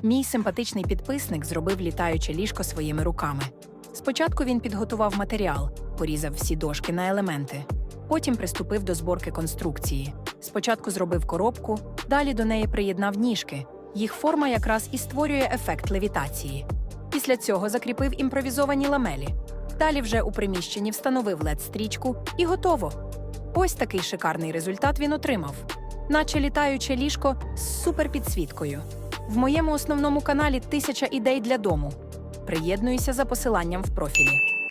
Мій симпатичний підписник зробив літаюче ліжко своїми руками. Спочатку він підготував матеріал, порізав всі дошки на елементи. Потім приступив до зборки конструкції. Спочатку зробив коробку, далі до неї приєднав ніжки. Їх форма якраз і створює ефект левітації. Після цього закріпив імпровізовані ламелі. Далі вже у приміщенні встановив LED-стрічку і готово. Ось такий шикарний результат він отримав. Наче літаюче ліжко з суперпідсвіткою. В моєму основному каналі 1000 ідей для дому. Приєднуйся за посиланням в профілі.